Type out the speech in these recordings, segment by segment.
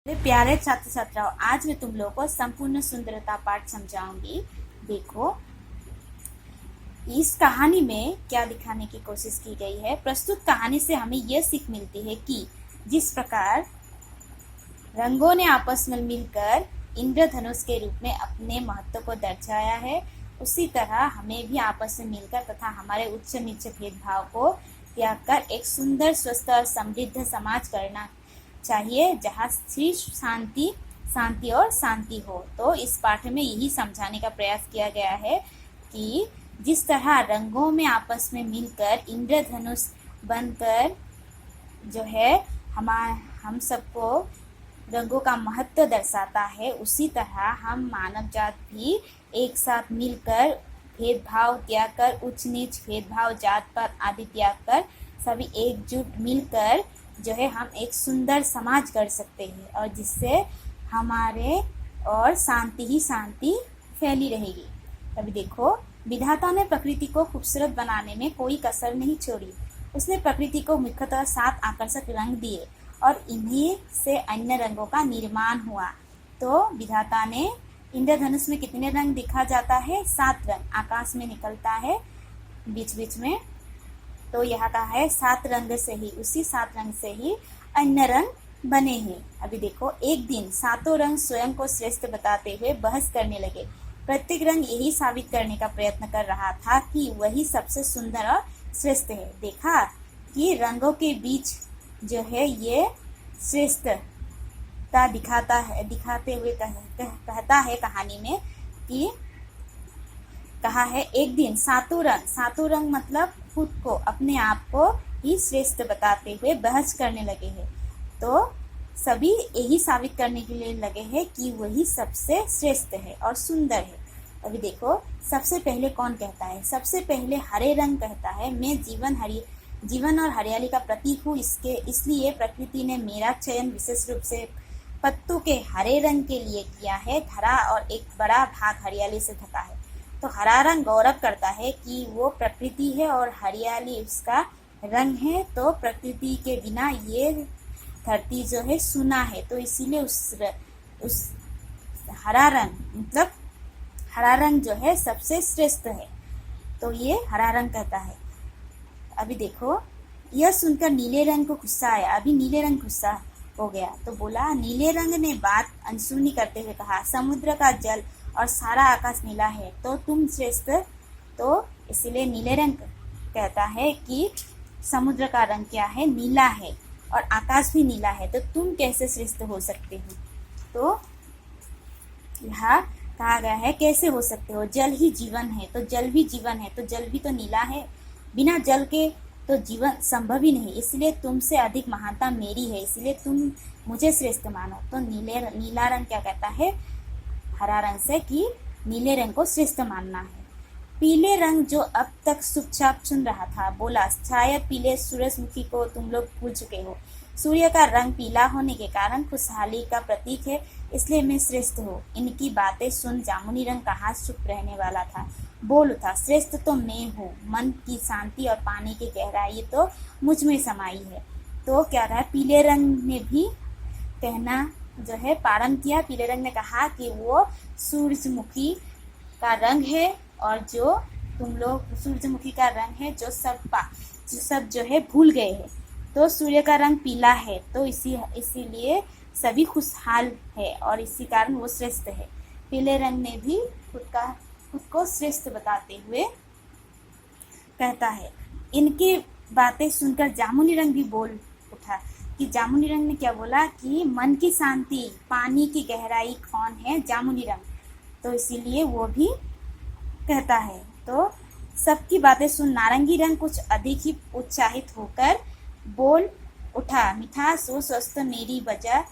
मेरे प्यारे छात्र छात्राओं, आज मैं तुम लोगों को संपूर्ण सुंदरता पाठ समझाऊंगी। देखो, इस कहानी में क्या दिखाने की कोशिश की गई है। प्रस्तुत कहानी से हमें यह सीख मिलती है कि जिस प्रकार रंगों ने आपस में मिलकर इंद्रधनुष के रूप में अपने महत्व को दर्शाया है, उसी तरह हमें भी आपस में मिलकर तथा हमारे उच्च नीच भेदभाव को त्याग कर एक सुंदर, स्वस्थ और समृद्ध समाज करना चाहिए, जहाँ श्री शांति और शांति हो। तो इस पाठ में यही समझाने का प्रयास किया गया है कि जिस तरह रंगों में आपस में मिलकर इंद्रधनुष बनकर जो है हम सबको रंगों का महत्व दर्शाता है, उसी तरह हम मानव जात भी एक साथ मिलकर भेदभाव त्याग कर, उच्च नीच भेदभाव, जात पात आदि त्याग कर सभी एकजुट मिलकर जो है हम एक सुंदर समाज कर सकते हैं, और जिससे हमारे और शांति ही शांति फैली रहेगी। अभी देखो, विधाता ने प्रकृति को खूबसूरत बनाने में कोई कसर नहीं छोड़ी। उसने प्रकृति को मुख्यतः 7 आकर्षक रंग दिए और इन्हीं से अन्य रंगों का निर्माण हुआ। तो विधाता ने इंद्रधनुष में कितने रंग दिखा जाता है? 7 रंग आकाश में निकलता है बीच बीच में। तो यहाँ कहा है 7 रंग से ही, उसी 7 रंग से ही अन्य रंग बने हैं। अभी देखो, एक दिन 7 रंग स्वयं को श्रेष्ठ बताते हुए बहस करने लगे। प्रत्येक रंग यही साबित करने का प्रयत्न कर रहा था कि वही सबसे सुंदर और श्रेष्ठ है। देखा कि रंगों के बीच जो है ये श्रेष्ठता दिखाते हुए कहता है कहानी में कि कहा है एक दिन 7 रंग मतलब खुद को, अपने आप को ही श्रेष्ठ बताते हुए बहस करने लगे हैं। तो सभी यही साबित करने के लिए लगे हैं कि वही सबसे श्रेष्ठ है और सुंदर है। अभी देखो, सबसे पहले कौन कहता है? सबसे पहले हरे रंग कहता है, मैं जीवन और हरियाली का प्रतीक हूँ, इसलिए प्रकृति ने मेरा चयन विशेष रूप से पत्तों के हरे रंग के लिए किया है। धरा और एक बड़ा भाग हरियाली से ढका है। तो हरा रंग गौरव करता है कि वो प्रकृति है और हरियाली उसका रंग है। तो प्रकृति के बिना ये धरती जो है सुना है, तो इसीलिए उस हरा रंग मतलब हरा रंग जो है सबसे श्रेष्ठ है। तो ये हरा रंग कहता है। अभी देखो, यह सुनकर नीले रंग को गुस्सा आया। अभी नीले रंग गुस्सा हो गया तो बोला, नीले रंग ने बात अनसुनी करते हुए कहा, समुद्र का जल और सारा आकाश नीला है, तो तुम श्रेष्ठ। तो इसीलिए नीले रंग कहता है कि समुद्र का रंग क्या है? नीला है, और आकाश भी नीला है, तो तुम कैसे श्रेष्ठ हो सकते हो? तो यहाँ कहा गया है कैसे हो सकते हो? जल ही जीवन है, तो जल भी जीवन है, तो जल भी तो नीला है। बिना जल के तो जीवन संभव ही नहीं, इसलिए तुमसे अधिक महानता मेरी है, इसलिए तुम मुझे श्रेष्ठ मानो। तो नीला रंग क्या कहता है हरा रंग से कि नीले रंग को श्रेष्ठ मानना है। पीले रंग जो अब तक चुपचाप सुन रहा था बोला, शायद पीले सूरजमुखी को तुम लोग भूल चुके हो। सूर्य का रंग पीला होने के कारण खुशहाली का प्रतीक है, इसलिए मैं श्रेष्ठ हूँ। इनकी बातें सुन जामुनी रंग कहाँ चुप रहने वाला था, बोल उठा, श्रेष्ठ तो मैं हूँ। मन की शांति और पानी की गहराई तो मुझ में समाई है। तो क्या रहा, पीले रंग ने भी कहना जो है पारण किया। पीले रंग ने कहा कि वो सूरजमुखी का रंग है, और जो तुम लोग सूरजमुखी का रंग है जो सब जो है भूल गए हैं। तो सूर्य का रंग पीला है, तो इसीलिए सभी खुशहाल है, और इसी कारण वो श्रेष्ठ है। पीले रंग ने भी खुद को श्रेष्ठ बताते हुए कहता है। इनकी बातें सुनकर जामुनी रंग भी बोल उठा कि जामुनी रंग ने क्या बोला कि मन की शांति, पानी की गहराई कौन है? जामुनी रंग। तो इसीलिए वो भी कहता है। तो सबकी बातें सुन नारंगी रंग कुछ अधिक ही उत्साहित होकर बोल उठा, मिठास व स्वस्थ मेरी वजह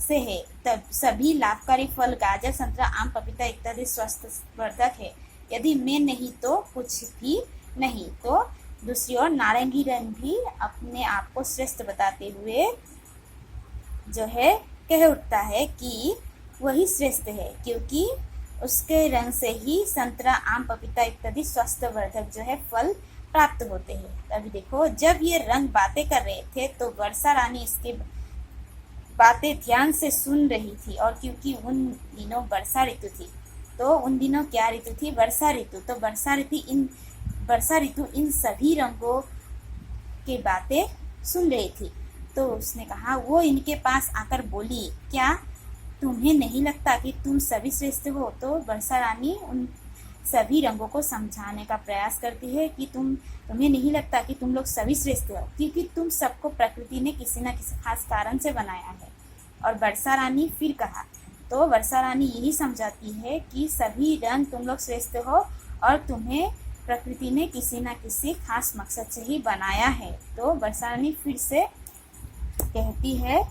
से है। तब सभी लाभकारी फल गाजर, संतरा, आम, पपीता इत्यादि स्वास्थ्यवर्धक है। यदि मैं नहीं तो कुछ भी नहीं। तो दूसरी ओर नारंगी रंग भी अपने आप को श्रेष्ठ बताते हुए जो है कह उठता है कि वही श्रेष्ठ है, क्योंकि उसके रंग से ही संतरा, आम, पपीता इत्यादि स्वास्थ्यवर्धक जो है फल प्राप्त होते हैं। अभी देखो, जब ये रंग बातें कर रहे थे तो वर्षा रानी इसके बातें ध्यान से सुन रही थी। और क्योंकि उन दिनों वर्षा ऋतु थी, तो उन दिनों क्या ऋतु थी? वर्षा ऋतु। तो वर्षा ऋतु इन सभी रंगों की बातें सुन रही थी। तो उसने कहा, वो इनके पास आकर बोली, क्या तुम्हें नहीं लगता कि तुम सभी श्रेष्ठ हो? तो वर्षा रानी उन सभी रंगों को समझाने का प्रयास करती है कि तुम्हें नहीं लगता कि तुम लोग सभी श्रेष्ठ हो, क्योंकि तुम सबको प्रकृति ने किसी न किसी खास कारण से बनाया है। और वर्षा रानी फिर कहा, तो वर्षा रानी यही समझाती है कि सभी रंग तुम लोग श्रेष्ठ हो और तुम्हें प्रकृति ने किसी न किसी खास मकसद से ही बनाया है। तो वर्षा रानी फिर से कहती है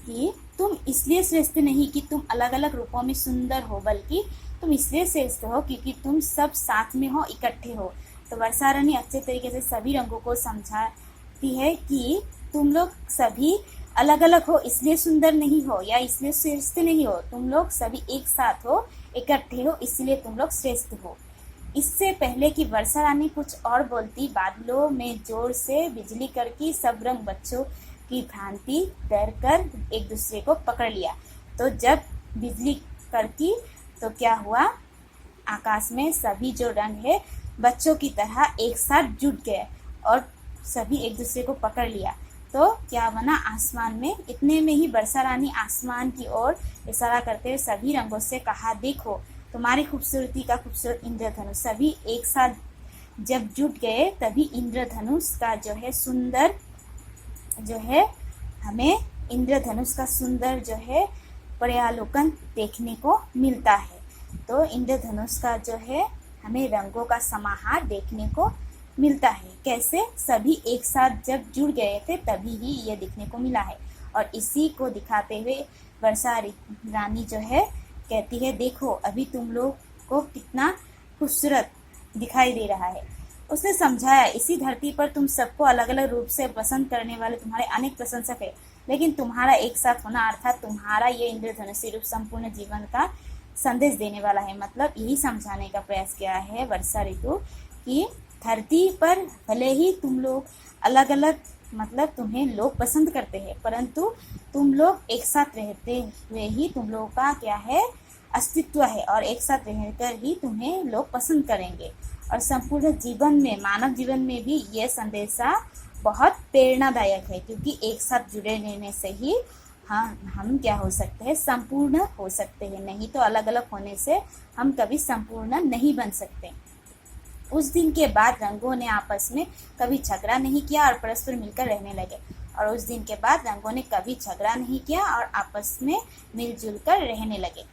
कि तुम इसलिए श्रेष्ठ नहीं कि तुम अलग अलग रूपों में सुंदर हो, बल्कि तुम इसलिए श्रेष्ठ हो क्योंकि तुम सब साथ में हो, इकट्ठे हो। तो वर्षा रानी अच्छे तरीके से सभी रंगों को समझाती है कि तुम लोग सभी अलग अलग हो इसलिए सुंदर नहीं हो या इसलिए श्रेष्ठ नहीं हो, तुम लोग सभी एक साथ हो, इकट्ठे हो, इसलिए तुम लोग श्रेष्ठ हो। इससे पहले कि वर्षा रानी कुछ और बोलती, बादलों में जोर से बिजली कड़की, सब रंग बच्चों की भांति डर कर एक दूसरे को पकड़ लिया। तो जब बिजली कड़की तो क्या हुआ? आकाश में सभी जो रंग है बच्चों की तरह एक साथ जुट गए और सभी एक दूसरे को पकड़ लिया। तो क्या बना? आसमान में। इतने में ही वर्षा रानी आसमान की ओर इशारा करते हुए सभी रंगों से कहा, देखो तुम्हारी खूबसूरती का खूबसूरत इंद्रधनुष। सभी एक साथ जब जुट गए तभी इंद्रधनुष का जो है सुंदर जो है हमें इंद्रधनुष का सुंदर जो है पर्यालोकन देखने को मिलता है। तो इंद्रधनुष का जो है हमें रंगों का समाहार देखने को मिलता है। कैसे? सभी एक साथ जब जुड़ गए थे तभी ही ये दिखने को मिला है। और इसी को दिखाते हुए वर्षा रानी जो है कहती है, देखो अभी तुम लोग को कितना खूबसूरत दिखाई दे रहा है। उसने समझाया, इसी धरती पर तुम सबको अलग अलग रूप से पसंद करने वाले तुम्हारे अनेक प्रशंसक है, लेकिन तुम्हारा एक साथ होना अर्थात तुम्हारा ये इंद्रधनुषी रूप संपूर्ण जीवन का संदेश देने वाला है। मतलब यही समझाने का प्रयास किया है वर्षा ऋतु कि धरती पर भले ही तुम लोग अलग अलग मतलब तुम्हें लोग पसंद करते हैं, परंतु तुम लोग एक साथ रहते हुए ही तुम लोगों का क्या है? अस्तित्व है। और एक साथ रहकर ही तुम्हें लोग पसंद करेंगे। और संपूर्ण जीवन में, मानव जीवन में भी यह संदेशा बहुत प्रेरणादायक है, क्योंकि एक साथ जुड़े रहने से ही हम क्या हो सकते हैं? संपूर्ण हो सकते हैं। नहीं तो अलग अलग होने से हम कभी संपूर्ण नहीं बन सकते। उस दिन के बाद रंगों ने आपस में कभी झगड़ा नहीं किया और परस्पर मिलकर रहने लगे। और उस दिन के बाद रंगों ने कभी झगड़ा नहीं किया और आपस में मिलजुल कर रहने लगे।